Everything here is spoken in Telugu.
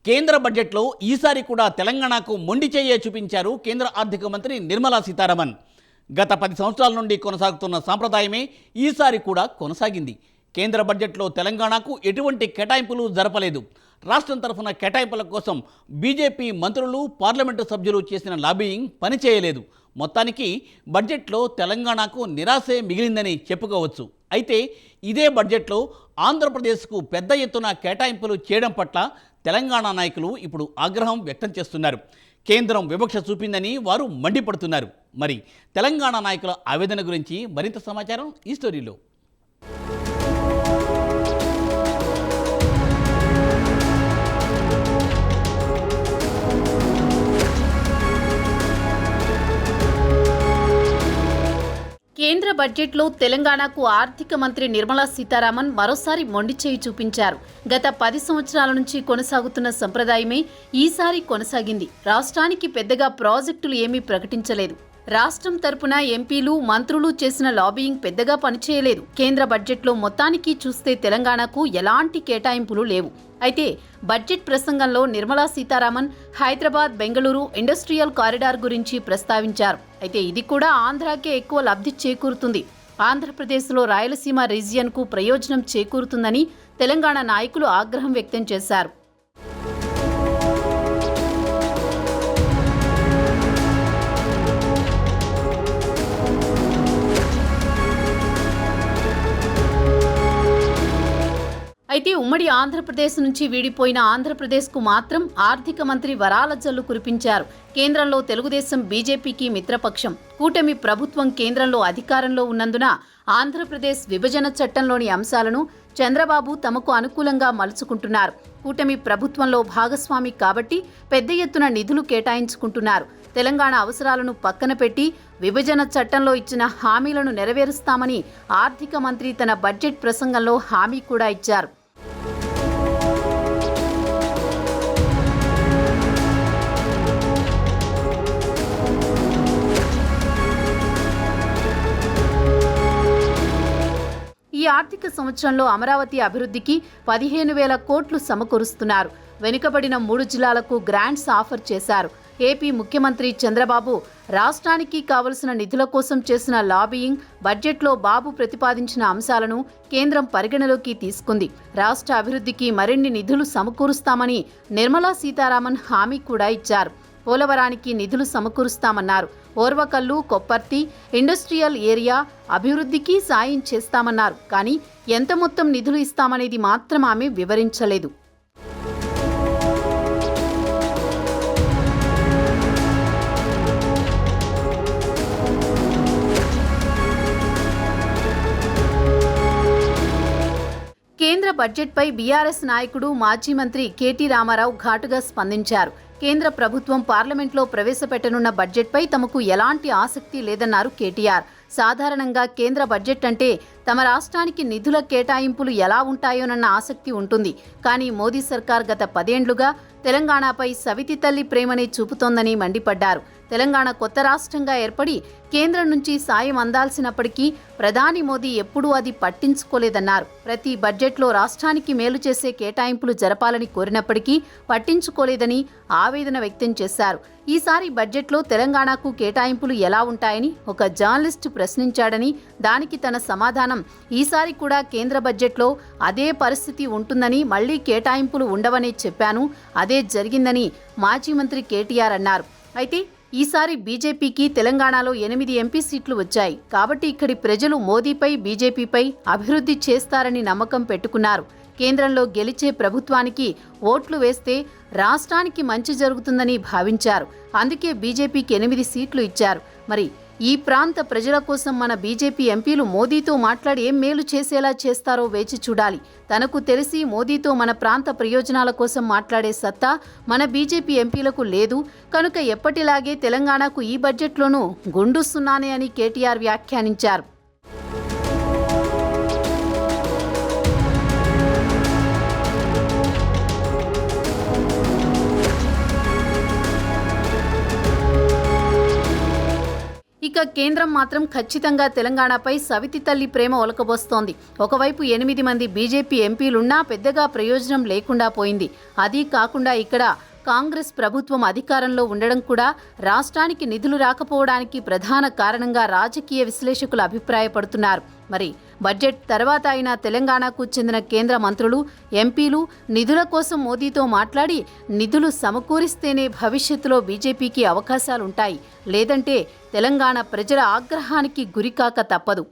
కేంద్ర బడ్జెట్లో ఈసారి కూడా తెలంగాణకు మొండి చెయ్యే చూపించారు కేంద్ర ఆర్థిక మంత్రి నిర్మలా సీతారామన్. గత 10 సంవత్సరాల నుండి కొనసాగుతున్న సాంప్రదాయమే ఈసారి కూడా కొనసాగింది. కేంద్ర బడ్జెట్లో తెలంగాణకు ఎటువంటి కేటాయింపులు జరపలేదు. రాష్ట్రం తరఫున కేటాయింపుల కోసం బీజేపీ మంత్రులు, పార్లమెంటు సభ్యులు చేసిన లాబీయింగ్ పనిచేయలేదు. మొత్తానికి బడ్జెట్లో తెలంగాణకు నిరాశే మిగిలిందని చెప్పుకోవచ్చు. అయితే ఇదే బడ్జెట్లో ఆంధ్రప్రదేశ్కు పెద్ద ఎత్తున కేటాయింపులు చేయడం పట్ల తెలంగాణ నాయకులు ఇప్పుడు ఆగ్రహం వ్యక్తం చేస్తున్నారు. కేంద్రం వివక్ష చూపిందని వారు మండిపడుతున్నారు. మరి తెలంగాణ నాయకుల ఆవేదన గురించి మరింత సమాచారం ఈ స్టోరీలో. కేంద్ర బడ్జెట్లో తెలంగాణకు ఆర్థిక మంత్రి నిర్మలా సీతారామన్ మరోసారి మొండిచేయి చూపించారు. గత 10 సంవత్సరాల నుంచి కొనసాగుతున్న సంప్రదాయమే ఈసారి కొనసాగింది. రాష్ట్రానికి పెద్దగా ప్రాజెక్టులు ఏమీ ప్రకటించలేదు. రాష్ట్రం తరపున ఎంపీలు, మంత్రులు చేసిన లాబీయింగ్ పెద్దగా పనిచేయలేదు. కేంద్ర బడ్జెట్లో మొత్తానికి చూస్తే తెలంగాణకు ఎలాంటి కేటాయింపులు లేవు. అయితే బడ్జెట్ ప్రసంగంలో నిర్మలా సీతారామన్ హైదరాబాద్, బెంగళూరు ఇండస్ట్రియల్ కారిడార్ గురించి ప్రస్తావించారు. అయితే ఇది కూడా ఆంధ్రాకే ఎక్కువ లబ్ధి చేకూరుతుంది. ఆంధ్రప్రదేశ్లో రాయలసీమ రీజియన్కు ప్రయోజనం చేకూరుతుందని తెలంగాణ నాయకులు ఆగ్రహం వ్యక్తం చేశారు. అయితే ఉమ్మడి ఆంధ్రప్రదేశ్ నుంచి వీడిపోయిన ఆంధ్రప్రదేశ్కు మాత్రం ఆర్థిక మంత్రి వరాల జల్లు కురిపించారు. కేంద్రంలో తెలుగుదేశం, బీజేపీకి మిత్రపక్షం. కూటమి ప్రభుత్వం కేంద్రంలో అధికారంలో ఉన్నందున ఆంధ్రప్రదేశ్ విభజన చట్టంలోని అంశాలను చంద్రబాబు తమకు అనుకూలంగా మలుచుకుంటున్నారు. కూటమి ప్రభుత్వంలో భాగస్వామి కాబట్టి పెద్ద ఎత్తున నిధులు కేటాయించుకుంటున్నారు. తెలంగాణ అవసరాలను పక్కన పెట్టి విభజన చట్టంలో ఇచ్చిన హామీలను నెరవేరుస్తామని ఆర్థిక మంత్రి తన బడ్జెట్ ప్రసంగంలో హామీ కూడా ఇచ్చారు. ఈ ఆర్థిక సంవత్సరంలో అమరావతి అభివృద్ధికి 15,000 కోట్లు సమకూరుస్తున్నారు. వెనుకబడిన 3 జిల్లాలకు గ్రాంట్స్ ఆఫర్ చేశారు. ఏపీ ముఖ్యమంత్రి చంద్రబాబు రాష్ట్రానికి కావలసిన నిధుల కోసం చేసిన లాబీయింగ్ బడ్జెట్లో బాబు ప్రతిపాదించిన అంశాలను కేంద్రం పరిగణలోకి తీసుకుంది. రాష్ట్ర అభివృద్ధికి మరిన్ని నిధులు సమకూరుస్తామని నిర్మలా సీతారామన్ హామీ కూడా ఇచ్చారు. పోలవరానికి నిధులు సమకూరుస్తామన్నారు. ఓర్వకల్లు, కొప్పర్తి ఇండస్ట్రియల్ ఏరియా అభివృద్ధికి సాయం చేస్తామన్నారు. కానీ ఎంత మొత్తం నిధులు ఇస్తామనేది మాత్రం ఆమె వివరించలేదు. కేంద్ర బడ్జెట్పై బీఆర్ఎస్ నాయకుడు, మాజీ మంత్రి కేటీ రామారావు ఘాటుగా స్పందించారు. కేంద్ర ప్రభుత్వం పార్లమెంట్లో ప్రవేశపెట్టనున్న బడ్జెట్పై తమకు ఎలాంటి ఆసక్తి లేదన్నారు కేటీఆర్. సాధారణంగా కేంద్ర బడ్జెట్ అంటే తమ రాష్ట్రానికి నిధుల కేటాయింపులు ఎలా ఉంటాయోనన్న ఆసక్తి ఉంటుంది. కానీ మోదీ సర్కార్ గత 10 ఏళ్లుగా తెలంగాణపై సవితి తల్లి ప్రేమనే చూపుతోందని మండిపడ్డారు. తెలంగాణ కొత్త రాష్ట్రంగా ఏర్పడి కేంద్రం నుంచి సాయం అందాల్సినప్పటికీ ప్రధాని మోదీ ఎప్పుడూ అది పట్టించుకోలేదన్నారు. ప్రతి బడ్జెట్లో రాష్ట్రానికి మేలు చేసే కేటాయింపులు జరపాలని కోరినప్పటికీ పట్టించుకోలేదని ఆవేదన వ్యక్తం చేశారు. ఈసారి బడ్జెట్లో తెలంగాణకు కేటాయింపులు ఎలా ఉంటాయని ఒక జర్నలిస్టు ప్రశ్నించాడని, దానికి తన సమాధానం ఈసారి కూడా కేంద్ర బడ్జెట్లో అదే పరిస్థితి ఉంటుందని, మళ్లీ కేటాయింపులు ఉండవని చెప్పాను. అదే జరిగిందని మాజీ మంత్రి కేటీఆర్ అన్నారు. అయితే ఈసారి బీజేపీకి తెలంగాణలో 8 ఎంపీ సీట్లు వచ్చాయి. కాబట్టి ఇక్కడి ప్రజలు మోదీపై, బీజేపీపై అభివృద్ధి చేస్తారని నమ్మకం పెట్టుకున్నారు. కేంద్రంలో గెలిచే ప్రభుత్వానికి ఓట్లు వేస్తే రాష్ట్రానికి మంచి జరుగుతుందని భావించారు. అందుకే బీజేపీకి 8 సీట్లు ఇచ్చారు. మరి ఈ ప్రాంత ప్రజల కోసం మన బీజేపీ ఎంపీలు మోదీతో మాట్లాడి ఏం మేలు చేసేలా చేస్తారో వేచి చూడాలి. తనకు తెలిసి మోదీతో మన ప్రాంత ప్రయోజనాల కోసం మాట్లాడే సత్తా మన బీజేపీ ఎంపీలకు లేదు. కనుక ఎప్పటిలాగే తెలంగాణకు ఈ బడ్జెట్లోనూ గుండు సున్నానే అని కేటీఆర్ వ్యాఖ్యానించారు. ఇక కేంద్రం మాత్రం ఖచ్చితంగా తెలంగాణపై సవితి తల్లి ప్రేమ ఒలకబోస్తోంది. ఒకవైపు 8 మంది బీజేపీ ఎంపీలున్నా పెద్దగా ప్రయోజనం లేకుండా పోయింది. అదీ కాకుండా ఇక్కడ కాంగ్రెస్ ప్రభుత్వం అధికారంలో ఉండడం కూడా రాష్ట్రానికి నిధులు రాకపోవడానికి ప్రధాన కారణంగా రాజకీయ విశ్లేషకులు అభిప్రాయపడుతున్నారు. మరి బడ్జెట్ తర్వాత అయినా తెలంగాణకు చెందిన కేంద్ర మంత్రులు, ఎంపీలు నిధుల కోసం మోదీతో మాట్లాడి నిధులు సమకూరిస్తేనే భవిష్యత్తులో బీజేపీకి అవకాశాలుంటాయి. లేదంటే తెలంగాణ ప్రజల ఆగ్రహానికి గురికాక తప్పదు.